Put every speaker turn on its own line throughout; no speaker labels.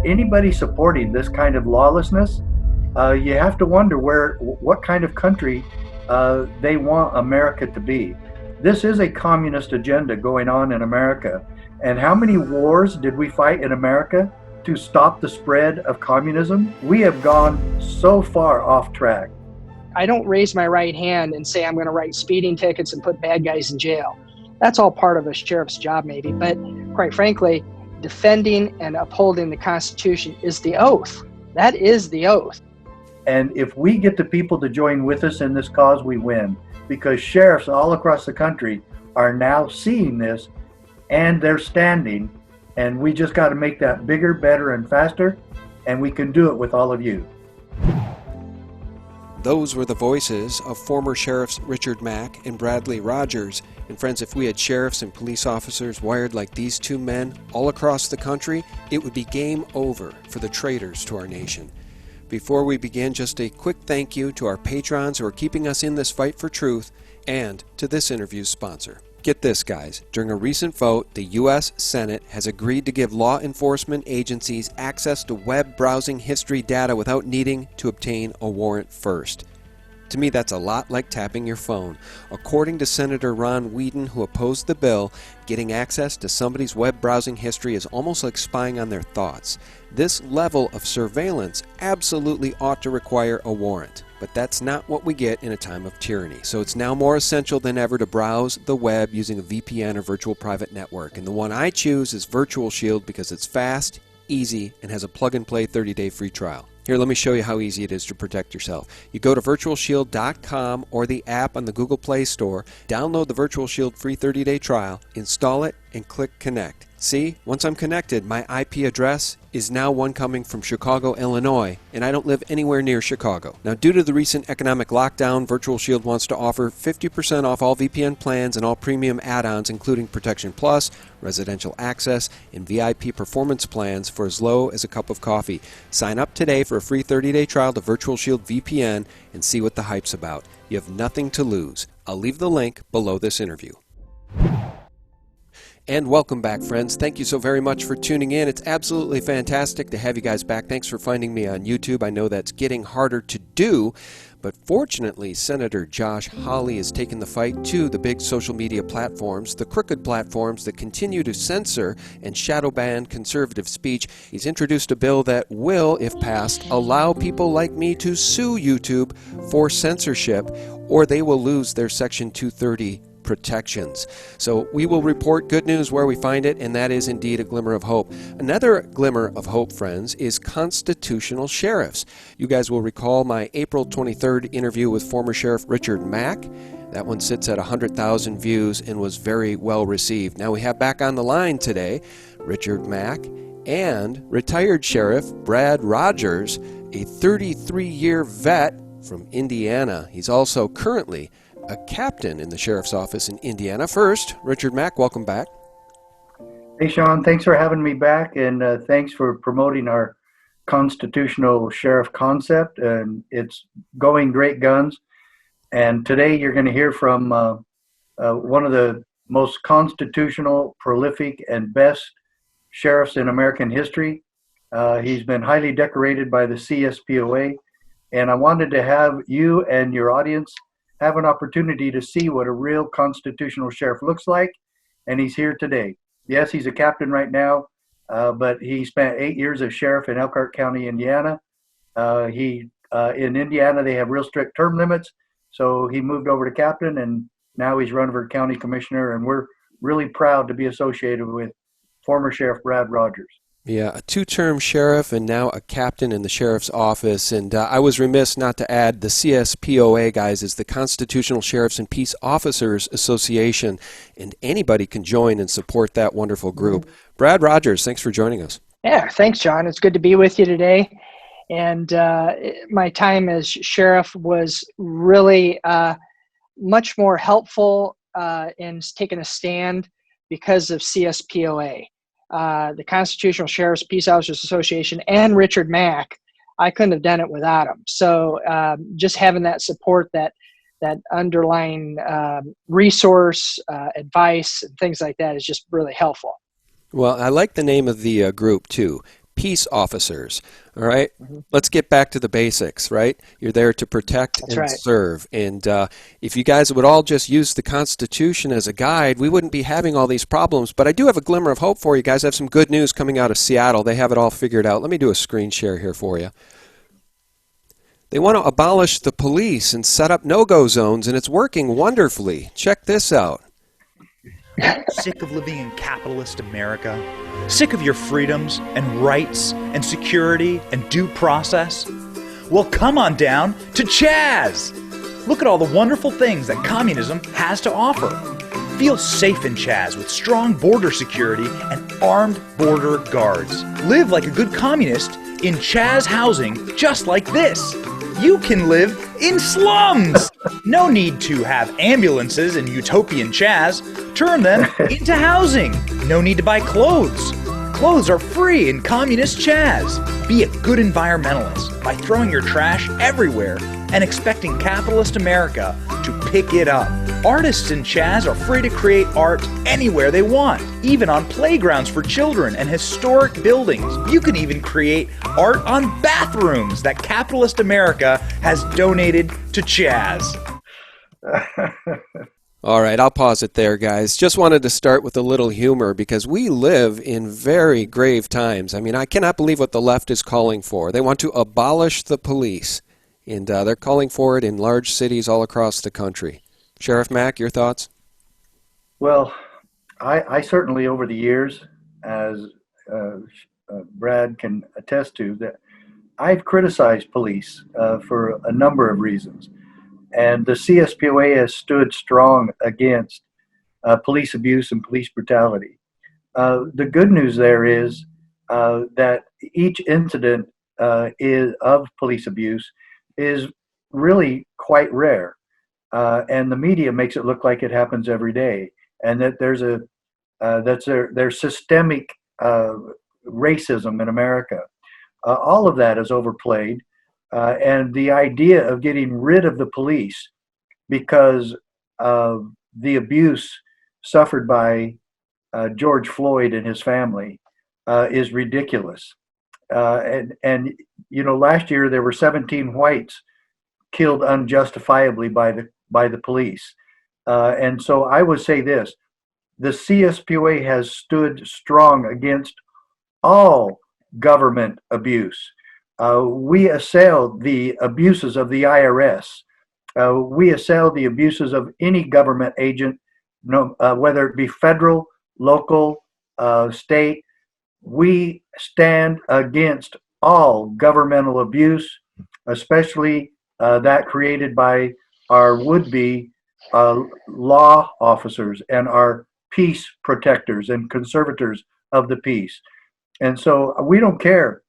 anybody supporting this kind of lawlessness, you have to wonder what kind of country they want America to be. This is a communist agenda going on in America. And how many wars did we fight in America to stop the spread of communism? We have gone so far off track.
I don't raise my right hand and say I'm going to write speeding tickets and put bad guys in jail. That's all part of a sheriff's job, maybe. But quite frankly, defending and upholding the Constitution is the oath. That is the oath.
And if we get the people to join with us in this cause, we win. Because sheriffs all across the country are now seeing this, and they're standing. And we just got to make that bigger, better, and faster. And we can do it with all of you.
Those were the voices of former sheriffs Richard Mack and Bradley Rogers. And friends, if we had sheriffs and police officers wired like these two men all across the country, it would be game over for the traitors to our nation. Before we begin, just a quick thank you to our patrons who are keeping us in this fight for truth, and to this interview's sponsor. Get this, guys. During a recent vote, the U.S. Senate has agreed to give law enforcement agencies access to web browsing history data without needing to obtain a warrant first. To me, that's a lot like tapping your phone. According to Senator Ron Whedon, who opposed the bill, getting access to somebody's web browsing history is almost like spying on their thoughts. This level of surveillance absolutely ought to require a warrant, but that's not what we get in a time of tyranny. So it's now more essential than ever to browse the web using a VPN or virtual private network. And the one I choose is Virtual Shield because it's fast, easy, and has a plug-and-play 30-day free trial. Here, let me show you how easy it is to protect yourself. You go to virtualshield.com or the app on the Google Play Store, download the Virtual Shield free 30-day trial, install it, and click Connect. See, once I'm connected, my IP address is now one coming from Chicago, Illinois, and I don't live anywhere near Chicago. Now, due to the recent economic lockdown, Virtual Shield wants to offer 50% off all VPN plans and all premium add-ons, including Protection Plus, residential access, and VIP performance plans for as low as a cup of coffee. Sign up today for a free 30-day trial to Virtual Shield VPN and see what the hype's about. You have nothing to lose. I'll leave the link below this interview. And welcome back, friends. Thank you so very much for tuning in. It's absolutely fantastic to have you guys back. Thanks for finding me on YouTube. I know that's getting harder to do, but fortunately, Senator Josh Hawley has taken the fight to the big social media platforms, the crooked platforms that continue to censor and shadow ban conservative speech. He's introduced a bill that will, if passed, allow people like me to sue YouTube for censorship, or they will lose their Section 230 protections. So we will report good news where we find it, and that is indeed a glimmer of hope. Another glimmer of hope, friends, is constitutional sheriffs. You guys will recall my April 23rd interview with former Sheriff Richard Mack. That one sits at 100,000 views and was very well received. Now we have back on the line today Richard Mack and retired Sheriff Brad Rogers, a 33-year vet from Indiana. He's also currently a captain in the sheriff's office in Indiana. First, Richard Mack, welcome back.
Hey, Sean, thanks for having me back, and thanks for promoting our constitutional sheriff concept. And it's going great guns. And today you're going to hear from one of the most constitutional, prolific, and best sheriffs in American history. He's been highly decorated by the CSPOA, and I wanted to have you and your audience have an opportunity to see what a real constitutional sheriff looks like, and he's here today. Yes, he's a captain right now, but he spent 8 years as sheriff in Elkhart County, Indiana. In Indiana, they have real strict term limits, so he moved over to captain, and now he's Rutherford County Commissioner, and we're really proud to be associated with former Sheriff Brad Rogers.
Yeah, a two-term sheriff and now a captain in the sheriff's office. And I was remiss not to add the CSPOA, guys, is the Constitutional Sheriffs and Peace Officers Association, and anybody can join and support that wonderful group. Brad Rogers, thanks for joining us.
Yeah, thanks, John. It's good to be with you today. And my time as sheriff was really much more helpful in taking a stand because of CSPOA. The Constitutional Sheriffs Peace Officers Association and Richard Mack. I couldn't have done it without him. So just having that support, that underlying resource, advice, and things like that is just really helpful.
Well, I like the name of the group, too. peace officers. All right?
Mm-hmm.
Let's get back to the basics, right? You're there to protect
That's
and
right.
serve. And if you guys would all just use the Constitution as a guide, we wouldn't be having all these problems. But I do have a glimmer of hope for you guys. I have some good news coming out of Seattle. They have it all figured out. Let me do a screen share here for you. They want to abolish the police and set up no-go zones, and it's working wonderfully. Check this out.
Sick of living in capitalist America? Sick of your freedoms and rights and security and due process? Well, come on down to Chaz! Look at all the wonderful things that communism has to offer. Feel safe in Chaz with strong border security and armed border guards. Live like a good communist in Chaz housing just like this. You can live in slums! No need to have ambulances in utopian Chaz. Turn them into housing. No need to buy clothes. Clothes are free in communist Chaz. Be a good environmentalist by throwing your trash everywhere and expecting capitalist America to pick it up. Artists in Chaz are free to create art anywhere they want, even on playgrounds for children and historic buildings. You can even create art on bathrooms that capitalist America has donated to Chaz.
All right, I'll pause it there, guys. Just wanted to start with a little humor because we live in very grave times. I mean, I cannot believe what the left is calling for. They want to abolish the police, and they're calling for it in large cities all across the country. Sheriff Mack, your thoughts?
Well, I certainly over the years, as Brad can attest to, that I've criticized police for a number of reasons. And the CSPOA has stood strong against police abuse and police brutality. The good news there is that each incident of police abuse is really quite rare. And the media makes it look like it happens every day. And that there's systemic racism in America. All of that is overplayed. And the idea of getting rid of the police because of the abuse suffered by George Floyd and his family is ridiculous. And you know, last year there were 17 whites killed unjustifiably by the police. And so I would say this: the CSPOA has stood strong against all government abuse. We assail the abuses of the IRS. We assail the abuses of any government agent, whether it be federal, local, state. We stand against all governmental abuse, especially that created by our would-be law officers and our peace protectors and conservators of the peace. And so we don't care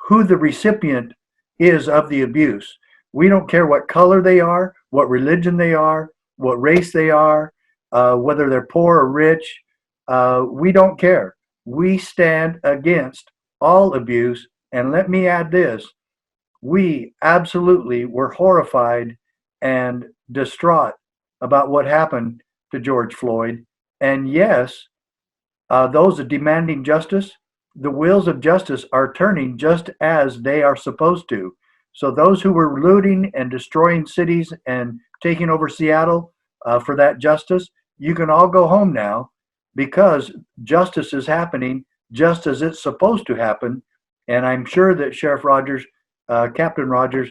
who the recipient is of the abuse. We don't care what color they are, what religion they are, what race they are, whether they're poor or rich. We don't care. We stand against all abuse. And let me add this: we absolutely were horrified and distraught about what happened to George Floyd. And yes, those demanding justice, the wheels of justice are turning just as they are supposed to. So those who were looting and destroying cities and taking over Seattle for that justice, you can all go home now, because justice is happening just as it's supposed to happen. And I'm sure that Sheriff Rogers, Captain Rogers,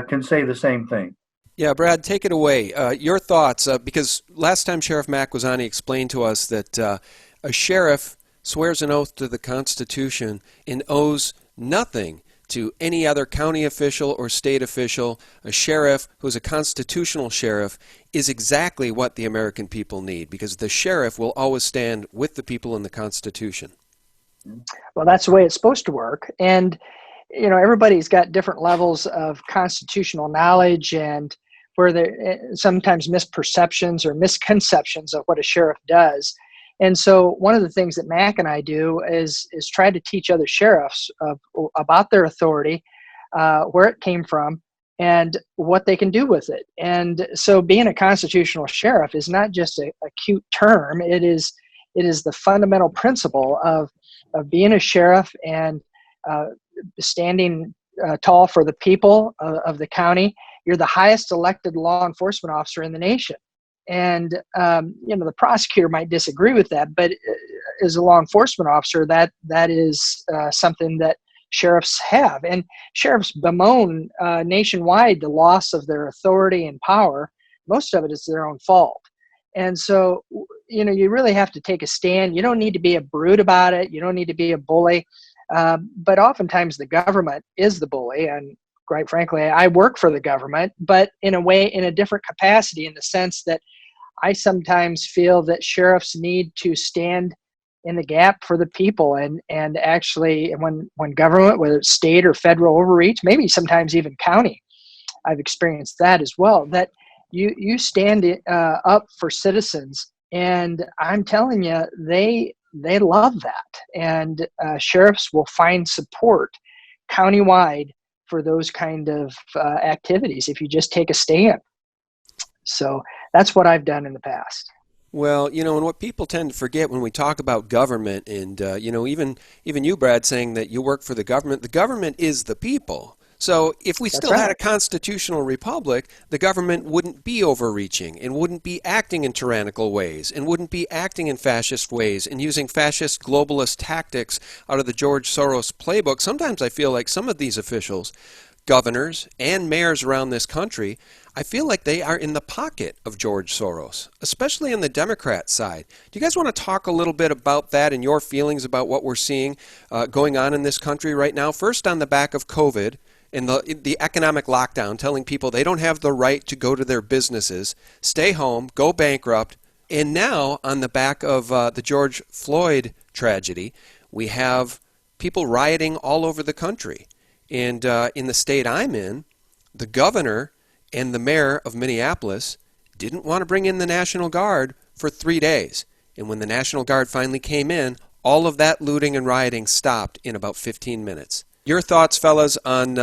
can say the same thing.
Yeah, Brad, take it away. Your thoughts, because last time Sheriff Mack was on, he explained to us that a sheriff swears an oath to the Constitution and owes nothing to any other county official or state official. A sheriff who's a constitutional sheriff is exactly what the American people need, because the sheriff will always stand with the people in the Constitution.
Well, that's the way it's supposed to work. And, you know, everybody's got different levels of constitutional knowledge, and where there sometimes misperceptions or misconceptions of what a sheriff does. And so one of the things that Mack and I do is try to teach other sheriffs about their authority, where it came from, and what they can do with it. And so being a constitutional sheriff is not just a cute term. It is the fundamental principle of being a sheriff and uh, standing tall for the people of the county. You're the highest elected law enforcement officer in the nation. And, the prosecutor might disagree with that, but as a law enforcement officer, that is something that sheriffs have. And sheriffs bemoan nationwide the loss of their authority and power. Most of it is their own fault. And so, you really have to take a stand. You don't need to be a brute about it. You don't need to be a bully. But oftentimes the government is the bully. And quite frankly, I work for the government, but in a different capacity, in the sense that I sometimes feel that sheriffs need to stand in the gap for the people, and actually when government, whether it's state or federal overreach, maybe sometimes even county, I've experienced that as well, that you stand up for citizens, and I'm telling you, they love that. And sheriffs will find support countywide for those kind of activities if you just take a stand. So that's what I've done in the past.
Well, and what people tend to forget when we talk about government, and even you, Brad, saying that you work for the government is the people. So if we still had a constitutional republic, the government wouldn't be overreaching and wouldn't be acting in tyrannical ways and wouldn't be acting in fascist ways and using fascist globalist tactics out of the George Soros playbook. Sometimes I feel like some of these officials, governors and mayors around this country, I feel like they are in the pocket of George Soros, especially on the Democrat side. Do you guys want to talk a little bit about that and your feelings about what we're seeing going on in this country right now? First, on the back of COVID and the economic lockdown, telling people they don't have the right to go to their businesses, stay home, go bankrupt. And now, on the back of the George Floyd tragedy, we have people rioting all over the country. And in the state I'm in, the governor and the mayor of Minneapolis didn't want to bring in the National Guard for 3 days. And when the National Guard finally came in, all of that looting and rioting stopped in about 15 minutes. Your thoughts, fellas, on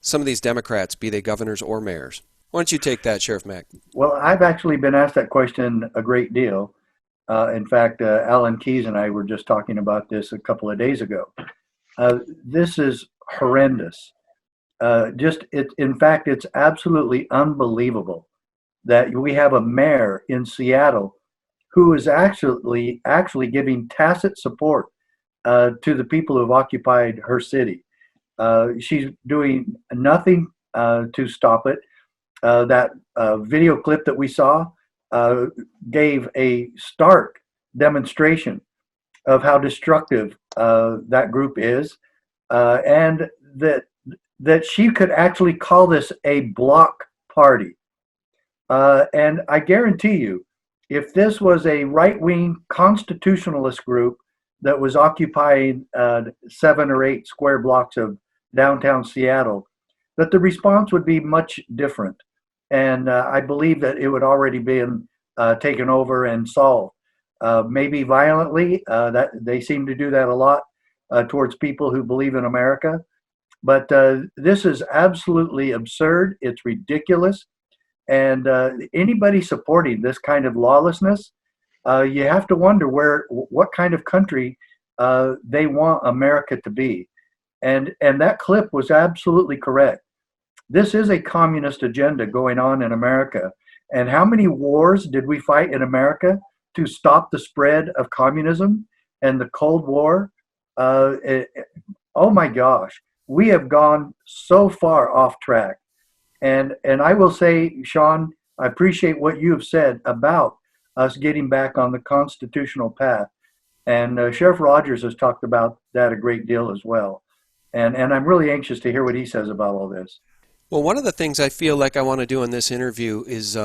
some of these Democrats, be they governors or mayors? Why don't you take that, Sheriff Mack?
Well, I've actually been asked that question a great deal. In fact, Alan Keyes and I were just talking about this a couple of days ago. This is horrendous. In fact, it's absolutely unbelievable that we have a mayor in Seattle who is actually giving tacit support to the people who have occupied her city. She's doing nothing to stop it. That video clip that we saw gave a stark demonstration of how destructive that group is, and that she could actually call this a block party. And I guarantee you, if this was a right-wing constitutionalist group that was occupying 7 or 8 square blocks of downtown Seattle, that the response would be much different. And I believe that it would already been taken over and solved. Maybe violently, that they seem to do that a lot towards people who believe in America. But this is absolutely absurd. It's ridiculous. And anybody supporting this kind of lawlessness, you have to wonder what kind of country they want America to be. And that clip was absolutely correct. This is a communist agenda going on in America. And how many wars did we fight in America to stop the spread of communism and the Cold War? Oh my gosh, we have gone so far off track. And I will say, Sean, I appreciate what you have said about us getting back on the constitutional path. And Sheriff Rogers has talked about that a great deal as well. And I'm really anxious to hear what he says about all this.
Well, one of the things I feel like I want to do in this interview is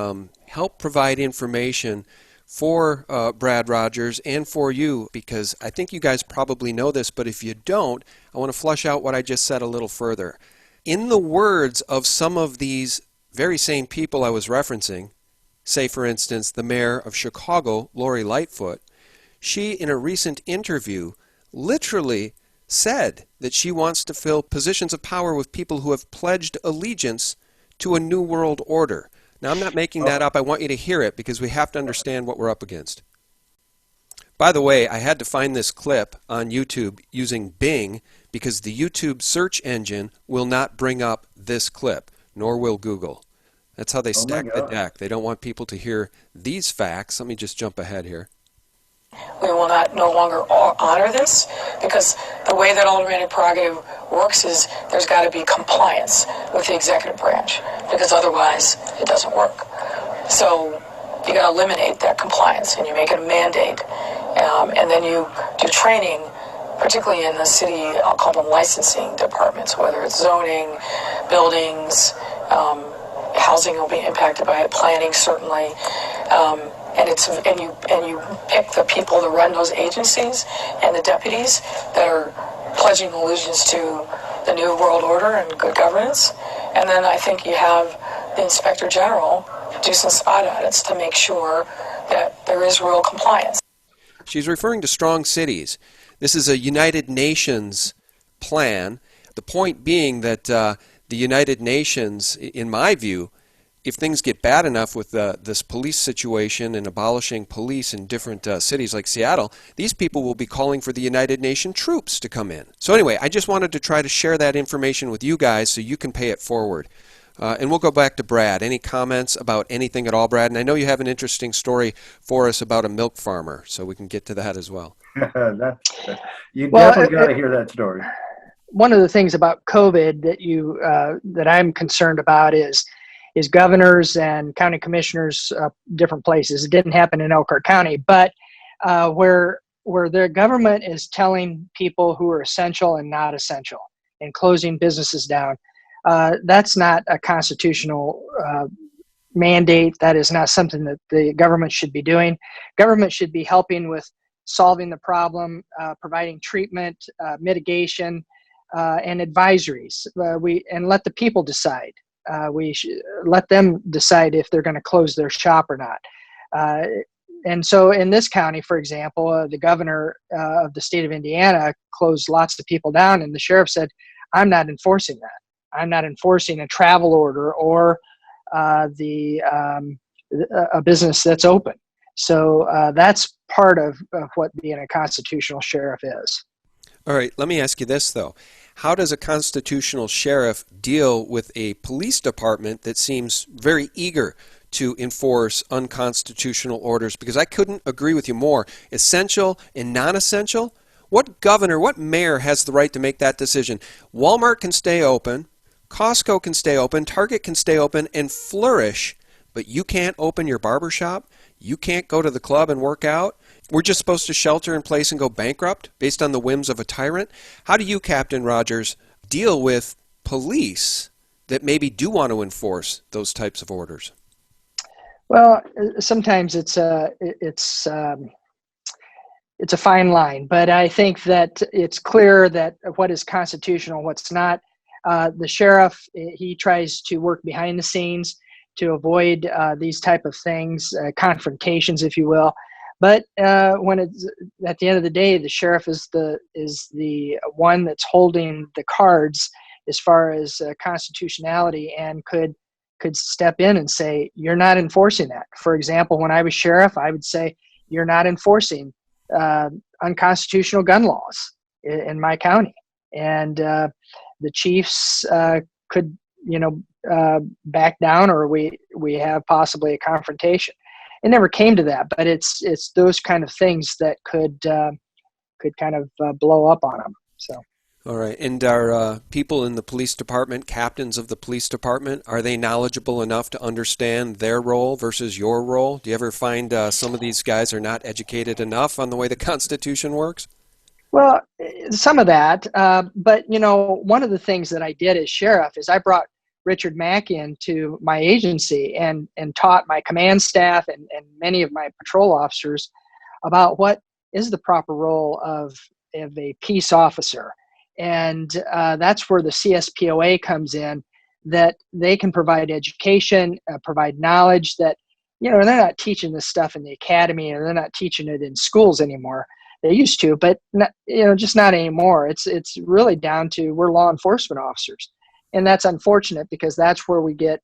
help provide information for Brad Rogers and for you, because I think you guys probably know this, but if you don't, I want to flush out what I just said a little further. In the words of some of these very same people I was referencing, say for instance the mayor of Chicago, Lori Lightfoot, she in a recent interview literally said that she wants to fill positions of power with people who have pledged allegiance to a new world order. Now, I'm not making that up. I want you to hear it because we have to understand what we're up against. By the way, I had to find this clip on YouTube using Bing because the YouTube search engine will not bring up this clip, nor will Google. That's how they
Oh my
stack the
God.
deck. They don't want people to hear these facts. Let me just jump ahead here.
We will not no longer honor this, because the way that aldermanic prerogative works is there's got to be compliance with the executive branch, because otherwise it doesn't work. So you got to eliminate that compliance, and you make it a mandate, and then you do training, particularly in the city, I'll call them licensing departments, whether it's zoning, buildings, housing will be impacted by it, planning certainly. And you pick the people to run those agencies and the deputies that are pledging allegiance to the new world order and good governance. And then I think you have the inspector general do some spot audits to make sure that there is real compliance.
She's referring to strong cities. This is a United Nations plan. The point being that the United Nations, in my view, if things get bad enough with this police situation and abolishing police in different cities like Seattle, these people will be calling for the United Nations troops to come in. So anyway, I just wanted to try to share that information with you guys so you can pay it forward. And we'll go back to Brad. Any comments about anything at all, Brad? And I know you have an interesting story for us about a milk farmer, so we can get to that as well.
You definitely got to hear that story.
One of the things about COVID that I'm concerned about is governors and county commissioners, different places. It didn't happen in Elkhart County, but where the government is telling people who are essential and not essential and closing businesses down. That's not a constitutional mandate. That is not something that the government should be doing. Government should be helping with solving the problem, providing treatment, mitigation, and advisories. And let the people decide. We should let them decide if they're going to close their shop or not. And so in this county, for example, the governor of the state of Indiana closed lots of people down, and the sheriff said, I'm not enforcing that. I'm not enforcing a travel order or a business that's open. So that's part of what being a constitutional sheriff is.
All right, let me ask you this, though. How does a constitutional sheriff deal with a police department that seems very eager to enforce unconstitutional orders? Because I couldn't agree with you more. Essential and non-essential? What governor, what mayor has the right to make that decision? Walmart can stay open, Costco can stay open, Target can stay open and flourish, but you can't open your barbershop? You can't go to the club and work out? We're just supposed to shelter in place and go bankrupt based on the whims of a tyrant? How do you, Captain Rogers, deal with police that maybe do want to enforce those types of orders?
Well, sometimes it's a fine line, but I think that it's clear that what is constitutional, what's not. The sheriff, he tries to work behind the scenes to avoid these type of things, confrontations, if you will. But when it's at the end of the day, the sheriff is the one that's holding the cards as far as constitutionality, and could step in and say, you're not enforcing that. For example, when I was sheriff, I would say, you're not enforcing unconstitutional gun laws in my county. And the chiefs could, back down, or we have possibly a confrontation. It never came to that, but it's those kind of things that could kind of blow up on them. So.
All right. And are people in the police department, captains of the police department, are they knowledgeable enough to understand their role versus your role? Do you ever find some of these guys are not educated enough on the way the Constitution works?
Well, some of that. But, one of the things that I did as sheriff is I brought Richard Mack into my agency and taught my command staff and many of my patrol officers about what is the proper role of a peace officer. And that's where the CSPOA comes in, that they can provide education, provide knowledge that, they're not teaching this stuff in the academy, and they're not teaching it in schools anymore. They used to, but not, just not anymore. It's really down to, we're law enforcement officers. And that's unfortunate, because that's where we get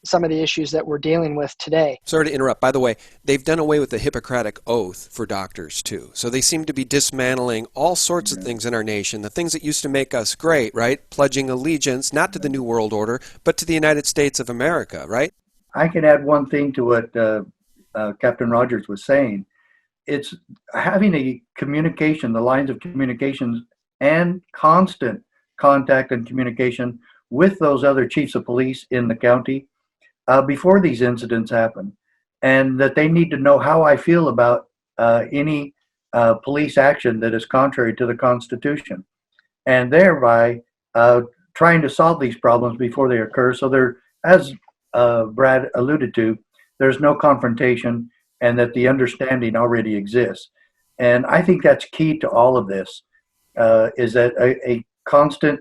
some of the issues that we're dealing with today.
Sorry to interrupt. By the way, they've done away with the Hippocratic Oath for doctors, too. So they seem to be dismantling all sorts of things in our nation, the things that used to make us great, right? Pledging allegiance, not to the New World Order, but to the United States of America, right?
I can add one thing to what Captain Rogers was saying. It's having a communication, the lines of communications, and constant contact and communication with those other chiefs of police in the county before these incidents happen, and that they need to know how I feel about any police action that is contrary to the Constitution, and thereby trying to solve these problems before they occur. So there, as Brad alluded to, there's no confrontation, and that the understanding already exists. And I think that's key to all of this, is that a constant,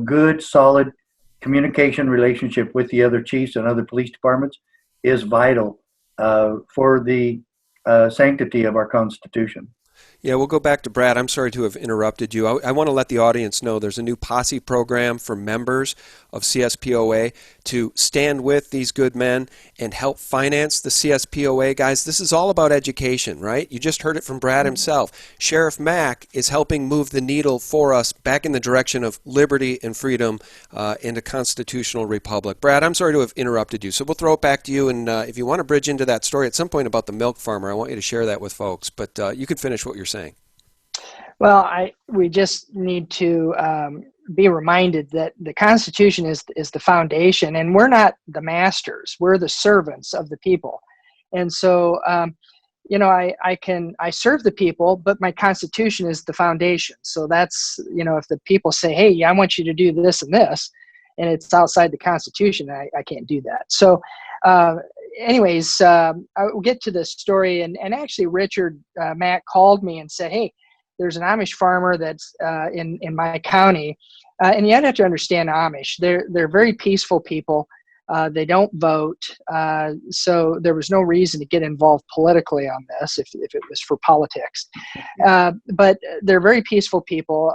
good, solid communication relationship with the other chiefs and other police departments is vital for the sanctity of our Constitution.
Yeah, we'll go back to Brad. I'm sorry to have interrupted you. I want to let the audience know there's a new posse program for members of CSPOA to stand with these good men and help finance the CSPOA. Guys, this is all about education, right? You just heard it from Brad himself. Sheriff Mack is helping move the needle for us back in the direction of liberty and freedom in a constitutional republic. Brad, I'm sorry to have interrupted you, so we'll throw it back to you. And if you want to bridge into that story at some point about the milk farmer, I want you to share that with folks. But you can finish what you're saying.
Well, we just need to be reminded that the Constitution is the foundation, and we're not the masters. We're the servants of the people. And so, I serve the people, but my Constitution is the foundation. So that's, if the people say, hey, yeah, I want you to do this and this, and it's outside the Constitution, I can't do that. So anyways, I'll get to the story. And actually, Richard Mack called me and said, hey, there's an Amish farmer that's in my county. And you have to understand Amish. They're very peaceful people. They don't vote. So there was no reason to get involved politically on this if it was for politics. But they're very peaceful people.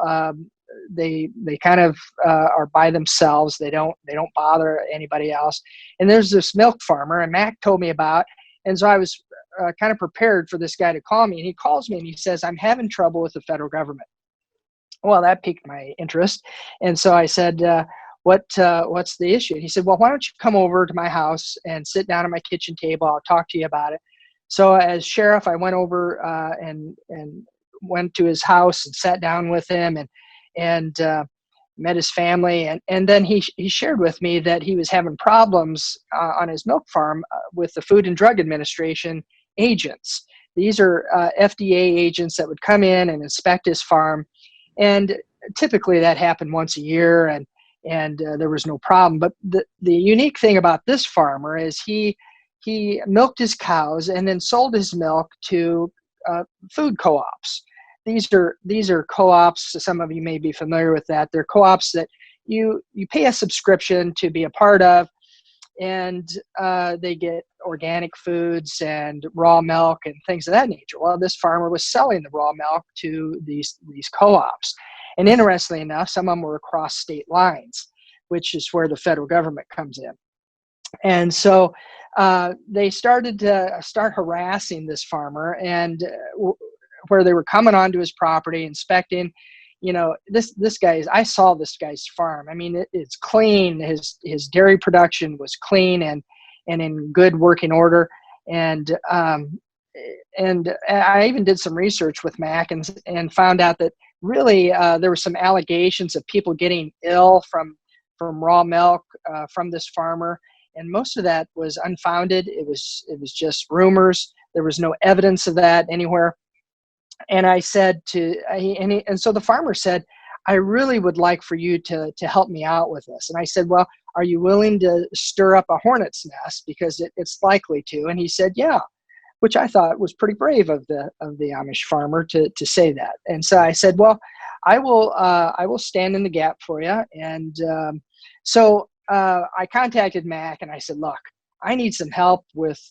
They kind of are by themselves. They don't bother anybody else. And there's this milk farmer, and Mac told me about. And so I was kind of prepared for this guy to call me. And he calls me and he says, I'm having trouble with the federal government. Well, that piqued my interest. And so I said, what's the issue? And he said, well, why don't you come over to my house and sit down at my kitchen table? I'll talk to you about it. So as sheriff, I went over and went to his house and sat down with him and met his family. And then he shared with me that he was having problems on his milk farm with the Food and Drug Administration agents. These are FDA agents that would come in and inspect his farm. And typically that happened once a year, and there was no problem. But the unique thing about this farmer is he milked his cows and then sold his milk to food co-ops. These are co-ops. Some of you may be familiar with that. They're co-ops that you pay a subscription to be a part of, and they get organic foods and raw milk and things of that nature. Well, this farmer was selling the raw milk to these co-ops. And interestingly enough, some of them were across state lines, which is where the federal government comes in. And so they started to harassing this farmer, and where they were coming onto his property, inspecting. This guy's, I saw this guy's farm. I mean, it's clean. His dairy production was clean and in good working order. And I even did some research with Mac and found out that really there were some allegations of people getting ill from raw milk from this farmer. And most of that was unfounded. It was just rumors. There was no evidence of that anywhere. And I said and so the farmer said, I really would like for you to help me out with this. And I said, well, are you willing to stir up a hornet's nest? Because it's likely to. And he said, yeah, which I thought was pretty brave of the Amish farmer to say that. And so I said, well, I will stand in the gap for you. And so I contacted Mac and I said, look, I need some help with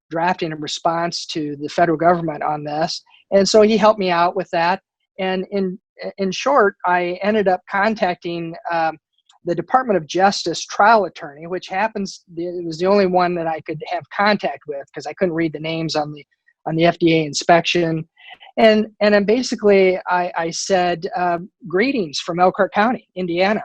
drafting a response to the federal government on this. And so he helped me out with that. And in short, I ended up contacting the Department of Justice trial attorney, which it was the only one that I could have contact with because I couldn't read the names on the FDA inspection. And then basically I said, greetings from Elkhart County, Indiana.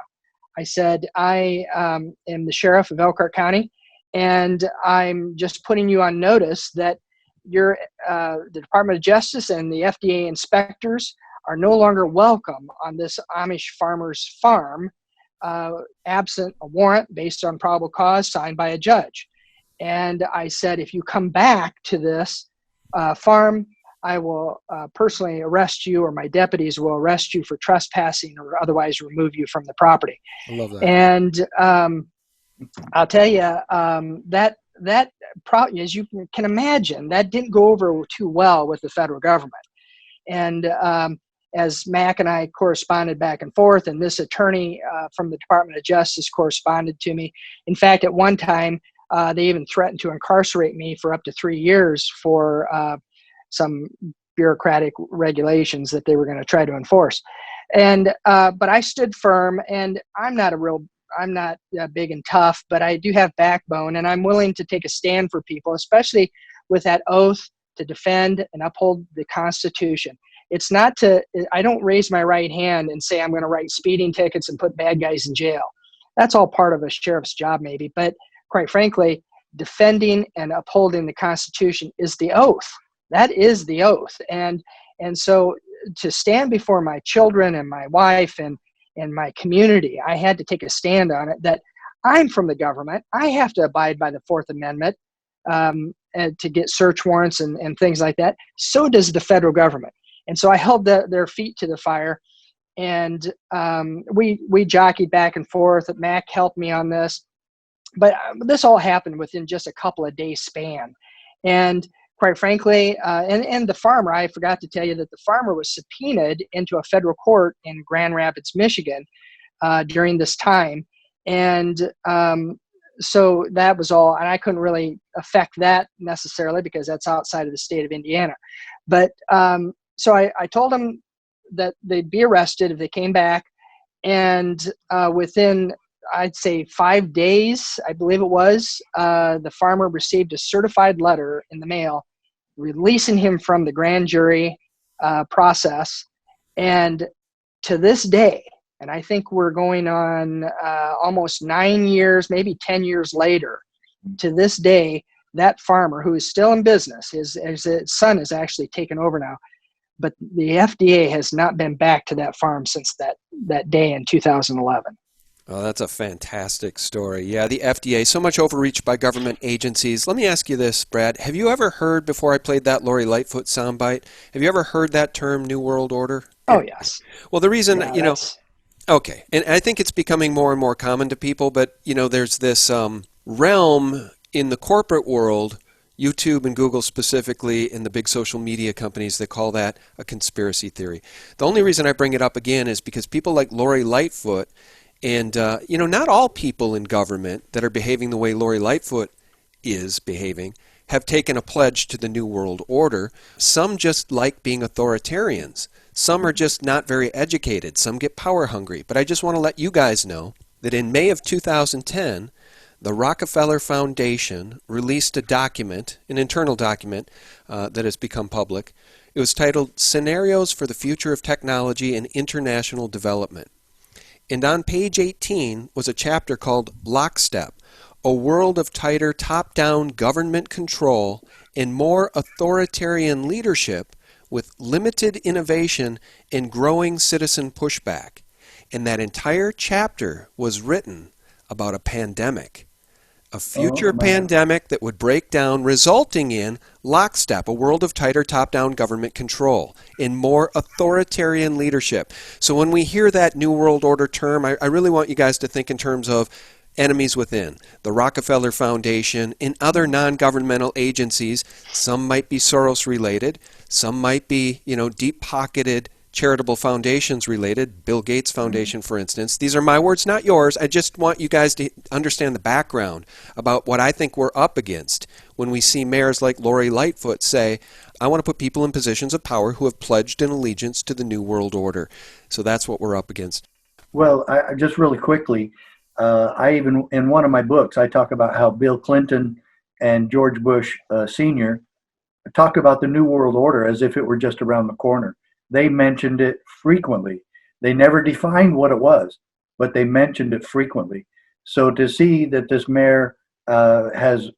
I said, I am the sheriff of Elkhart County, and I'm just putting you on notice that the Department of Justice and the FDA inspectors are no longer welcome on this Amish farmer's farm, absent a warrant based on probable cause signed by a judge. And I said, if you come back to this farm, I will personally arrest you, or my deputies will arrest you for trespassing or otherwise remove you from the property.
I love that.
And I'll tell you, as you can imagine, that didn't go over too well with the federal government. And as Mack and I corresponded back and forth, and this attorney from the Department of Justice corresponded to me. In fact, at one time, they even threatened to incarcerate me for up to 3 years for some bureaucratic regulations that they were going to try to enforce. And but I stood firm, and I'm not big and tough, but I do have backbone, and I'm willing to take a stand for people, especially with that oath to defend and uphold the Constitution. It's not I don't raise my right hand and say I'm going to write speeding tickets and put bad guys in jail. That's all part of a sheriff's job maybe, but quite frankly, defending and upholding the Constitution is the oath. That is the oath. And so to stand before my children and my wife and my community, I had to take a stand on it that I'm from the government. I have to abide by the Fourth Amendment and to get search warrants and things like that. So does the federal government. And so I held their feet to the fire, and we jockeyed back and forth. Mack helped me on this, but this all happened within just a couple of days span. And quite frankly, and the farmer, I forgot to tell you that the farmer was subpoenaed into a federal court in Grand Rapids, Michigan during this time. And so that was all, and I couldn't really affect that necessarily because that's outside of the state of Indiana. But so I told them that they'd be arrested if they came back, and within, I'd say 5 days, I believe it was, the farmer received a certified letter in the mail releasing him from the grand jury process. And to this day, and I think we're going on almost 9 years, maybe 10 years later, to this day, that farmer, who is still in business, his son is actually taken over now, but the FDA has not been back to that farm since that day in 2011.
Oh, that's a fantastic story. Yeah, the FDA, so much overreach by government agencies. Let me ask you this, Brad. Have you ever heard, before I played that Lori Lightfoot soundbite, have you ever heard that term, New World Order?
Oh, yes.
Well, the reason, okay, and I think it's becoming more and more common to people, but, there's this realm in the corporate world, YouTube and Google specifically, and the big social media companies that call that a conspiracy theory. The only reason I bring it up again is because people like Lori Lightfoot, and, not all people in government that are behaving the way Lori Lightfoot is behaving have taken a pledge to the New World Order. Some just like being authoritarians. Some are just not very educated. Some get power hungry. But I just want to let you guys know that in May of 2010, the Rockefeller Foundation released a document, an internal document that has become public. It was titled Scenarios for the Future of Technology and International Development. And on page 18 was a chapter called Lockstep, a world of tighter top-down government control and more authoritarian leadership with limited innovation and growing citizen pushback. And that entire chapter was written about a pandemic, a future pandemic that would break down, resulting in lockstep, a world of tighter top-down government control and more authoritarian leadership. So when we hear that New World Order term, I really want you guys to think in terms of enemies within, the Rockefeller Foundation and other non-governmental agencies. Some might be Soros-related, some might be, deep-pocketed charitable foundations related, Bill Gates Foundation, for instance. These are my words, not yours. I just want you guys to understand the background about what I think we're up against when we see mayors like Lori Lightfoot say, I want to put people in positions of power who have pledged an allegiance to the New World Order. So that's what we're up against.
Well, I just really quickly, I even, in one of my books, I talk about how Bill Clinton and George Bush Sr. talked about the New World Order as if it were just around the corner. They mentioned it frequently. They never defined what it was, but they mentioned it frequently. So to see that this mayor has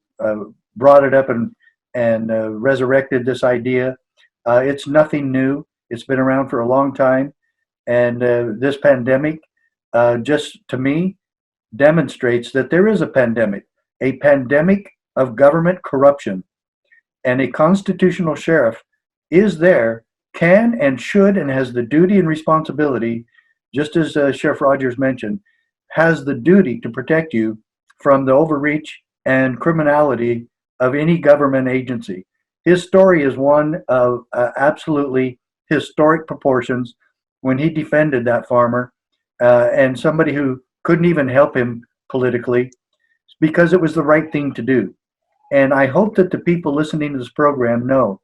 brought it up and resurrected this idea, it's nothing new. It's been around for a long time. And this pandemic, just to me, demonstrates that there is a pandemic of government corruption. And a constitutional sheriff is there, can and should, and has the duty and responsibility, just as Sheriff Rogers mentioned, has the duty to protect you from the overreach and criminality of any government agency. His story is one of absolutely historic proportions when he defended that farmer and somebody who couldn't even help him politically because it was the right thing to do. And I hope that the people listening to this program know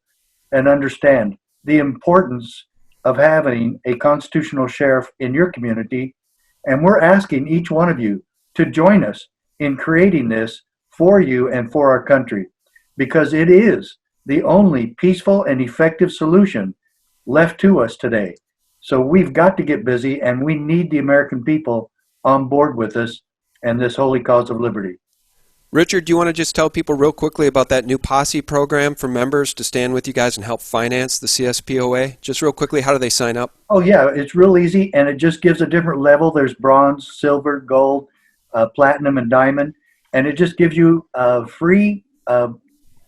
and understand the importance of having a constitutional sheriff in your community. And we're asking each one of you to join us in creating this for you and for our country, because it is the only peaceful and effective solution left to us today. So we've got to get busy, and we need the American people on board with us and this holy cause of liberty.
Richard, do you want to just tell people real quickly about that new posse program for members to stand with you guys and help finance the CSPOA? Just real quickly, how do they sign up?
Oh, yeah, it's real easy, and it just gives a different level. There's bronze, silver, gold, platinum, and diamond, and it just gives you free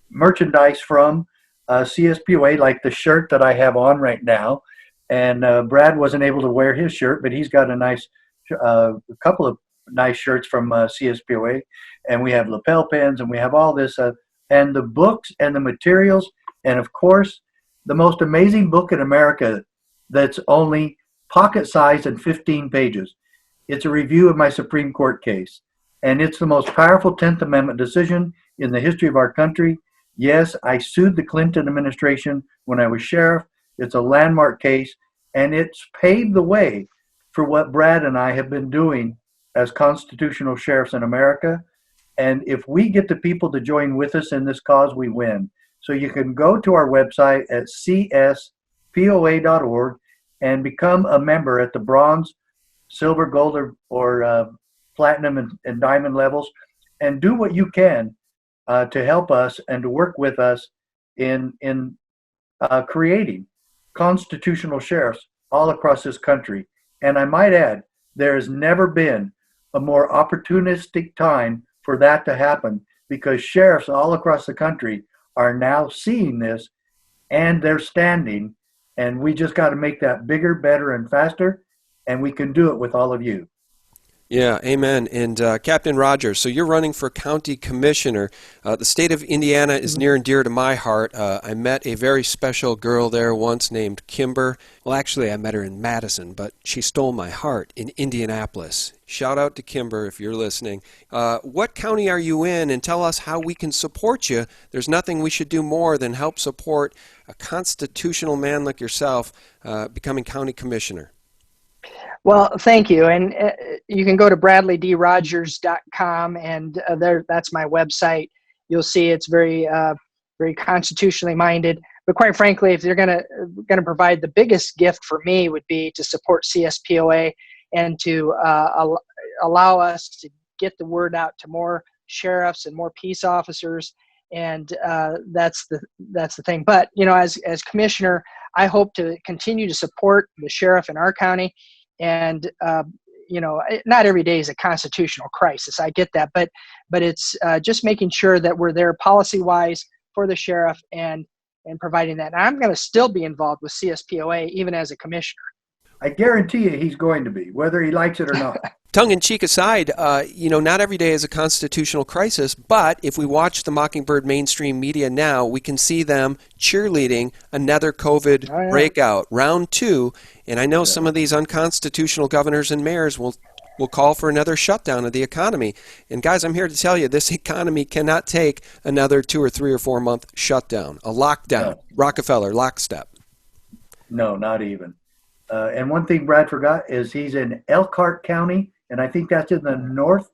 merchandise from CSPOA, like the shirt that I have on right now. And Brad wasn't able to wear his shirt, but he's got a nice couple of nice shirts from CSPOA. And we have lapel pins, and we have all this, and the books and the materials, and of course, the most amazing book in America that's only pocket sized and 15 pages. It's a review of my Supreme Court case, and it's the most powerful 10th Amendment decision in the history of our country. Yes, I sued the Clinton administration when I was sheriff. It's a landmark case, and it's paved the way for what Brad and I have been doing as constitutional sheriffs in America. And if we get the people to join with us in this cause, we win. So you can go to our website at cspoa.org and become a member at the bronze, silver, gold, or platinum and diamond levels, and do what you can to help us and to work with us in creating constitutional sheriffs all across this country. And I might add, there has never been a more opportunistic time for that to happen, because sheriffs all across the country are now seeing this and they're standing, and we just got to make that bigger, better, and faster, and we can do it with all of you.
Yeah, amen. And Captain Rogers, so you're running for county commissioner. The state of Indiana is near and dear to my heart. I met a very special girl there once named Kimber. Well, actually, I met her in Madison, but she stole my heart in Indianapolis. Shout out to Kimber if you're listening. What county are you in, and tell us how we can support you. There's nothing we should do more than help support a constitutional man like yourself becoming county commissioner.
Well, thank you. And you can go to bradleydrogers.com, and that's my website. You'll see it's very constitutionally minded. But quite frankly, if they're going to provide, the biggest gift for me would be to support CSPOA and to allow us to get the word out to more sheriffs and more peace officers. And that's the thing. But as commissioner, I hope to continue to support the sheriff in our county. And not every day is a constitutional crisis. I get that, but it's just making sure that we're there policy-wise for the sheriff and providing that. And I'm going to still be involved with CSPOA even as a commissioner.
I guarantee you he's going to be, whether he likes it or not.
Tongue-in-cheek aside, not every day is a constitutional crisis, but if we watch the Mockingbird mainstream media now, we can see them cheerleading another COVID breakout, round 2, and I know some of these unconstitutional governors and mayors will call for another shutdown of the economy. And guys, I'm here to tell you, this economy cannot take another 2 or 3 or 4 month shutdown, a lockdown, no. Rockefeller, lockstep.
No, not even. And one thing Brad forgot is he's in Elkhart County and I think that's in the northwest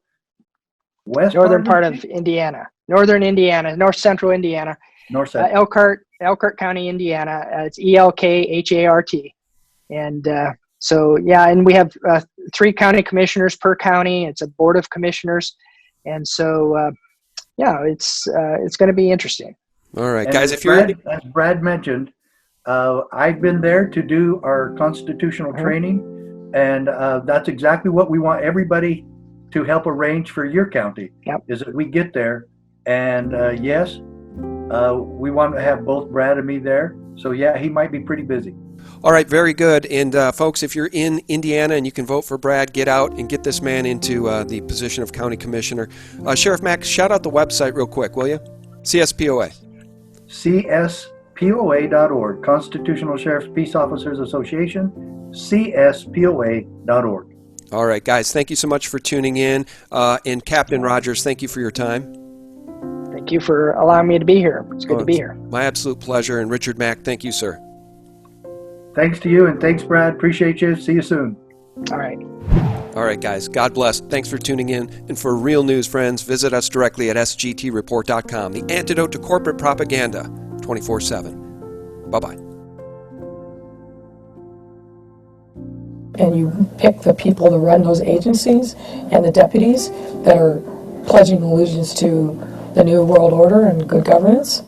Northern part
the
of
state?
Indiana, northern Indiana, north central Indiana,
North central.
Elkhart County, Indiana. It's ELKHART. And so, yeah, and we have 3 county commissioners per county. It's a board of commissioners. And so, yeah, it's going to be interesting.
All right,
And
guys,
as
if you're
As Brad mentioned, I've been there to do our constitutional training, and that's exactly what we want everybody to help arrange for your county.
Yep.
Is that we get there, and yes, we want to have both Brad and me there. So yeah, he might be pretty busy.
All right, very good. And folks, if you're in Indiana and you can vote for Brad, get out and get this man into the position of county commissioner. Sheriff Mack, shout out the website real quick, will you? CSPOA.
CSPOA.org, Constitutional Sheriff's Peace Officers Association, CSPOA.org.
All right, guys, thank you so much for tuning in. And Captain Rogers, thank you for your time.
Thank you for allowing me to be here. It's good to be here.
My absolute pleasure. And Richard Mack, thank you, sir.
Thanks to you, and thanks, Brad. Appreciate you. See you soon.
All right.
All right, guys, God bless. Thanks for tuning in. And for real news, friends, visit us directly at sgtreport.com, the antidote to corporate propaganda, 24/7. Bye-bye.
And you pick the people to run those agencies and the deputies that are pledging allegiance to the New World Order and good governance.